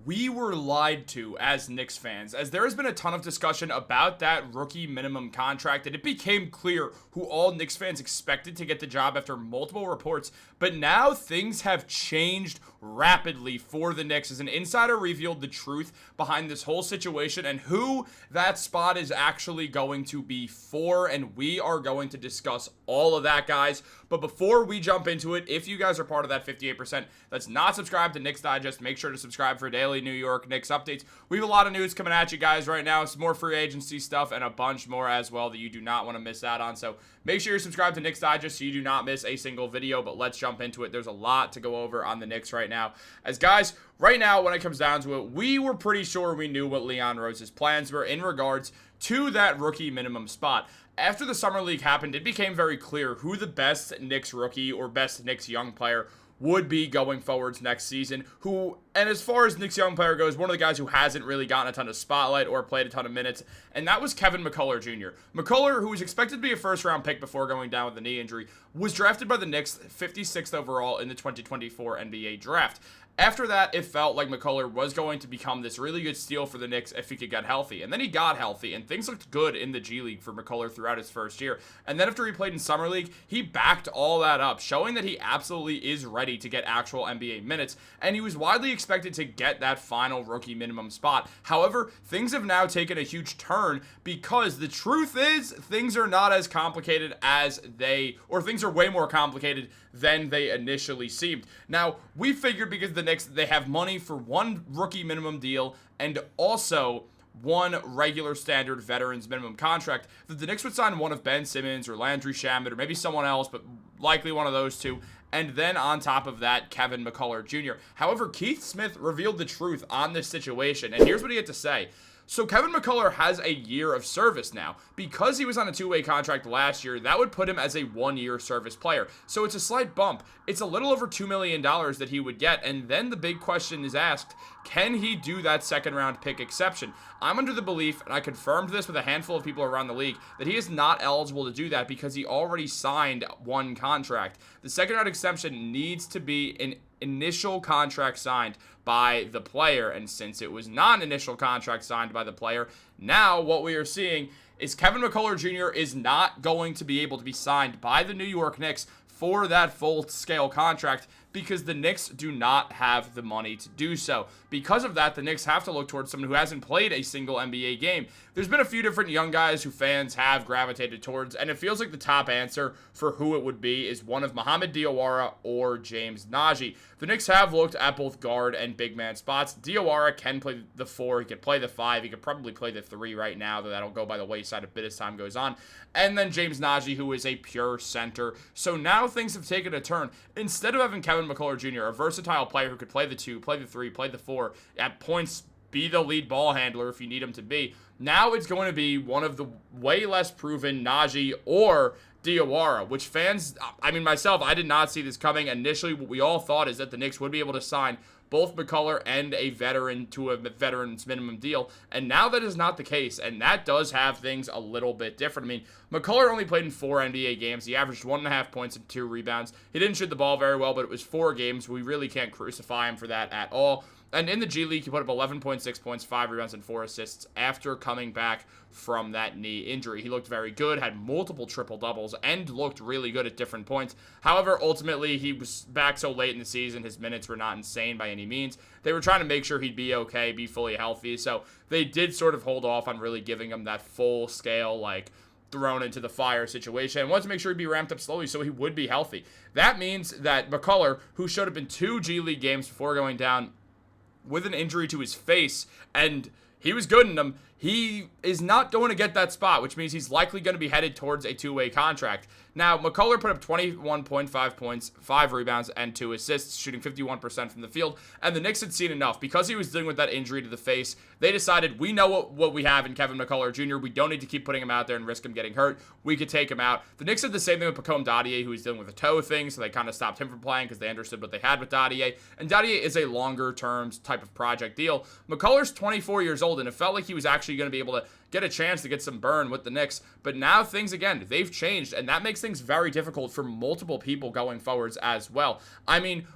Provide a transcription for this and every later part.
we were lied to as Knicks fans, as there has been a ton of discussion about that rookie minimum contract, and it became clear who all Knicks fans expected to get the job after multiple reports. But now things have changed rapidly for the Knicks as an insider revealed the truth behind this whole situation and who that spot is actually going to be for, and we are going to discuss all of that, guys. But before we jump into it, if you guys are part of that 58% that's not subscribed to Knicks Digest, make sure to subscribe for daily New York Knicks updates. We have a lot of news coming at you guys right now. Some more free agency stuff and a bunch more as well that you do not want to miss out on. So make sure you're subscribed to Knicks Digest so you do not miss a single video. But let's jump into it. There's a lot to go over on the Knicks right now. As guys, right now, when it comes down to it, we were pretty sure we knew what Leon Rose's plans were in regards to that rookie minimum spot. After the Summer League happened, it became very clear who the best Knicks rookie or best Knicks young player would be going forwards next season. And as far as Knicks young player goes, one of the guys who hasn't really gotten a ton of spotlight or played a ton of minutes, and that was Kevin McCullar Jr. McCullar, who was expected to be a first-round pick before going down with a knee injury, was drafted by the Knicks 56th overall in the 2024 NBA draft. After that, it felt like McCullar was going to become this really good steal for the Knicks if he could get healthy. And then he got healthy, and things looked good in the G League for McCullar throughout his first year. And then after he played in Summer League, he backed all that up, showing that he absolutely is ready to get actual NBA minutes. And he was widely expected to get that final rookie minimum spot. However, things have now taken a huge turn because the truth is things are not as complicated as things are way more complicated than they initially seemed. Now, we figured because the Knicks, they have money for one rookie minimum deal and also one regular standard veterans minimum contract, that the Knicks would sign one of Ben Simmons or Landry Shamet or maybe someone else, but likely one of those two. And then on top of that, Kevin McCullar Jr. However, Keith Smith revealed the truth on this situation, and here's what he had to say. So Kevin McCullar has a year of service now. Because he was on a two-way contract last year, that would put him as a one-year service player. So it's a slight bump. It's a little over $2 million that he would get. And then the big question is asked, can he do that second-round pick exception? I'm under the belief, and I confirmed this with a handful of people around the league, that he is not eligible to do that because he already signed one contract. The second-round exception needs to be an initial contract signed by the player, and since it was not an initial contract signed by the player, now what we are seeing is Kevin McCullar Jr. is not going to be able to be signed by the New York Knicks for that full-scale contract because the Knicks do not have the money to do so. Because of that, the Knicks have to look towards someone who hasn't played a single NBA game. There's been a few different young guys who fans have gravitated towards, and it feels like the top answer for who it would be is one of Mohamed Diawara or James Naji. The Knicks have looked at both guard and big man spots. Diawara can play the 4, he could play the 5, he could probably play the 3 right now, though that'll go by the wayside a bit as time goes on. And then James Naji, who is a pure center. So now things have taken a turn. Instead of having Kevin McCullar Jr., a versatile player who could play the 2, play the 3, play the 4, at points be the lead ball handler if you need him to be, now it's going to be one of the way less proven Naji or Diawara, which fans, myself, I did not see this coming. Initially, what we all thought is that the Knicks would be able to sign both McCullar and a veteran to a veteran's minimum deal, and now that is not the case, and that does have things a little bit different. McCullar only played in 4 NBA games. He averaged 1.5 points and 2 rebounds. He didn't shoot the ball very well, but it was 4 games. We really can't crucify him for that at all. And in the G League, he put up 11.6 points, 5 rebounds, and 4 assists after coming back from that knee injury. He looked very good, had multiple triple-doubles, and looked really good at different points. However, ultimately, he was back so late in the season, his minutes were not insane by any means. They were trying to make sure he'd be okay, be fully healthy, so they did sort of hold off on really giving him that full-scale, thrown into the fire situation, and wanted to make sure he'd be ramped up slowly so he would be healthy. That means that McCullar, who showed up in 2 G League games before going down with an injury to his face, and he was good in them, he is not going to get that spot, which means he's likely going to be headed towards a 2-way contract. Now, McCullar put up 21.5 points, 5 rebounds, and 2 assists, shooting 51% from the field, and the Knicks had seen enough. Because he was dealing with that injury to the face, they decided, we know what we have in Kevin McCullar Jr., we don't need to keep putting him out there and risk him getting hurt, we could take him out. The Knicks did the same thing with Pacome Dadier, who was dealing with a toe thing, so they kind of stopped him from playing because they understood what they had with Dadier, and Dadier is a longer-term type of project deal. McCullar's 24 years old, and it felt like he was actually going to be able to get a chance to get some burn with the Knicks, but now things, again, they've changed, and that makes things very difficult for multiple people going forwards as well.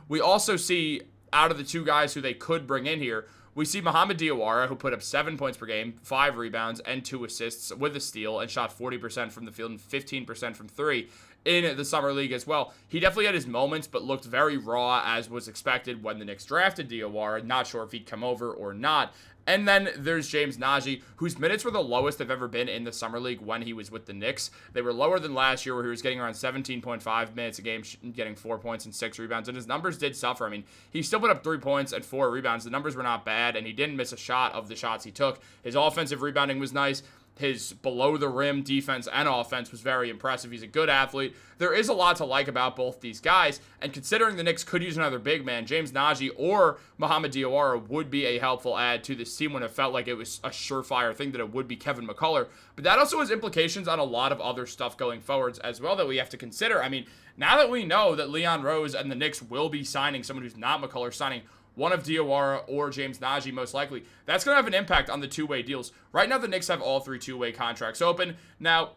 We also see out of the two guys who they could bring in here, we see Mohamed Diawara, who put up 7 points per game, 5 rebounds, and 2 assists with a steal, and shot 40% from the field and 15% from 3 in the Summer League as well. He definitely had his moments, but looked very raw, as was expected when the Knicks drafted Diawara. Not sure if he'd come over or not. And then there's James Nagy, whose minutes were the lowest they've ever been in the Summer League when he was with the Knicks. They were lower than last year, where he was getting around 17.5 minutes a game, getting 4 points and 6 rebounds. And his numbers did suffer. I mean, he still put up 3 points and 4 rebounds. The numbers were not bad, and he didn't miss a shot of the shots he took. His offensive rebounding was nice. His below-the-rim defense and offense was very impressive. He's a good athlete. There is a lot to like about both these guys, and considering the Knicks could use another big man, James Nagy or Mohamed Diawara would be a helpful add to this team when it felt like it was a surefire thing that it would be Kevin McCullar. But that also has implications on a lot of other stuff going forwards as well that we have to consider. I mean, now that we know that Leon Rose and the Knicks will be signing someone who's not McCullar, signing one of Diawara or James Nagy most likely, that's going to have an impact on the two-way deals. Right now, the Knicks have all 3 two-way contracts open. Now,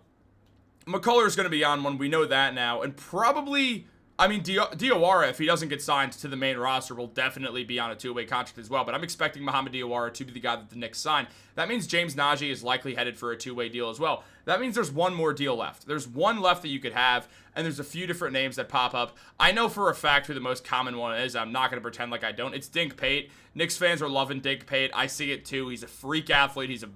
McCullar is going to be on one. We know that now. And probably, I mean, Diawara, if he doesn't get signed to the main roster, will definitely be on a two-way contract as well. But I'm expecting Mohamed Diawara to be the guy that the Knicks sign. That means James Nagy is likely headed for a two-way deal as well. That means there's one more deal left. There's one left that you could have, and there's a few different names that pop up. I know for a fact who the most common one is. I'm not going to pretend like I don't. It's Dink Pate. Knicks fans are loving Dink Pate. I see it too. He's a freak athlete. He's an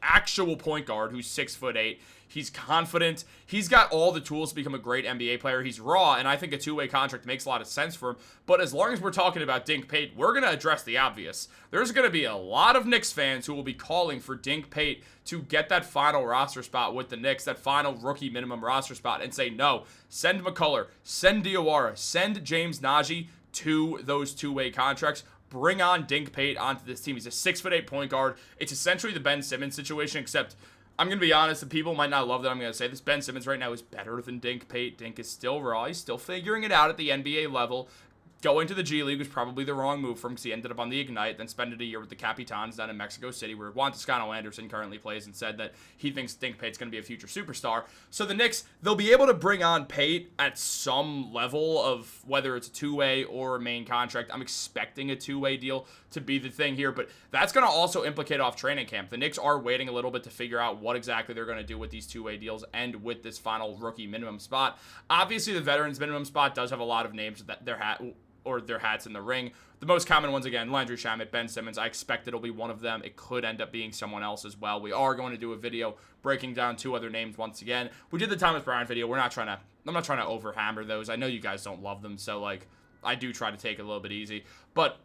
actual point guard who's 6'8". He's confident. He's got all the tools to become a great NBA player. He's raw, and I think a two-way contract makes a lot of sense for him. But as long as we're talking about Dink Pate, we're going to address the obvious. There's going to be a lot of Knicks fans who will be calling for Dink Pate to get that final roster spot with the Knicks, that final rookie minimum roster spot, and say, no, send McCullar, send Diawara, send James Nagy to those two-way contracts. Bring on Dink Pate onto this team. He's a 6'8" point guard. It's essentially the Ben Simmons situation, except I'm going to be honest, and people might not love that I'm going to say this. Ben Simmons right now is better than Dink Pate. Dink is still raw. He's still figuring it out at the NBA level. Going to the G League was probably the wrong move for him because he ended up on the Ignite, then spent a year with the Capitans down in Mexico City, where Juan Toscano Anderson currently plays, and said that he thinks Dink Pate's going to be a future superstar. So the Knicks, they'll be able to bring on Pate at some level of whether it's a two-way or a main contract. I'm expecting a two-way deal to be the thing here, but that's going to also implicate off training camp. The Knicks are waiting a little bit to figure out what exactly they're going to do with these two-way deals and with this final rookie minimum spot. Obviously, the veterans minimum spot does have a lot of names that their hats in the ring. The most common ones, again, Landry Shamet, Ben Simmons. I expect it'll be one of them. It could end up being someone else as well. We are going to do a video breaking down 2 other names once again. We did the Thomas Bryant video. I'm not trying to overhammer those. I know you guys don't love them, so like I do try to take it a little bit easy. But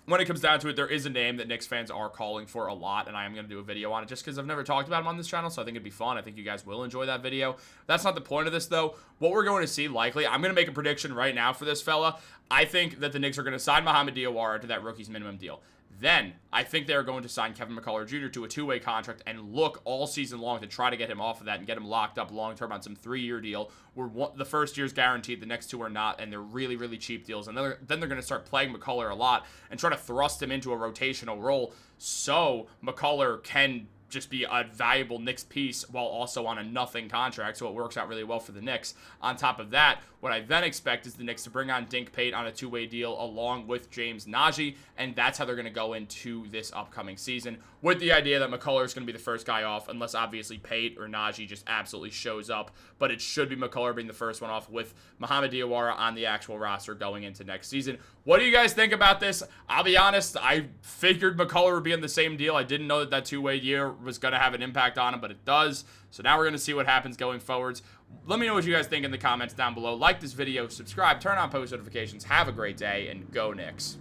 when it comes down to it, there is a name that Knicks fans are calling for a lot, and I am going to do a video on it just because I've never talked about him on this channel, so I think it'd be fun. I think you guys will enjoy that video. That's not the point of this, though. What we're going to see, likely, I'm going to make a prediction right now for this fella. I think that the Knicks are going to sign Mohamed Diawara to that rookie's minimum deal. Then, I think they're going to sign Kevin McCullar Jr. to a two-way contract and look all season long to try to get him off of that and get him locked up long-term on some 3-year deal where the first year's guaranteed, the next 2 are not, and they're really, really cheap deals. And then they're going to start playing McCullar a lot and try to thrust him into a rotational role so McCullar can just be a valuable Knicks piece while also on a nothing contract, so it works out really well for the Knicks. On top of that, what I then expect is the Knicks to bring on Dink Pate on a two-way deal along with James Nagy, and that's how they're going to go into this upcoming season, with the idea that McCullar is going to be the first guy off, unless obviously Pate or Nagy just absolutely shows up, but it should be McCullar being the first one off with Mohamed Diawara on the actual roster going into next season. What do you guys think about this? I'll be honest, I figured McCullar would be in the same deal. I didn't know that two-way year was going to have an impact on him, but it does. So now we're going to see what happens going forwards. Let me know what you guys think in the comments down below. Like this video, subscribe, turn on post notifications. Have a great day, and go Knicks.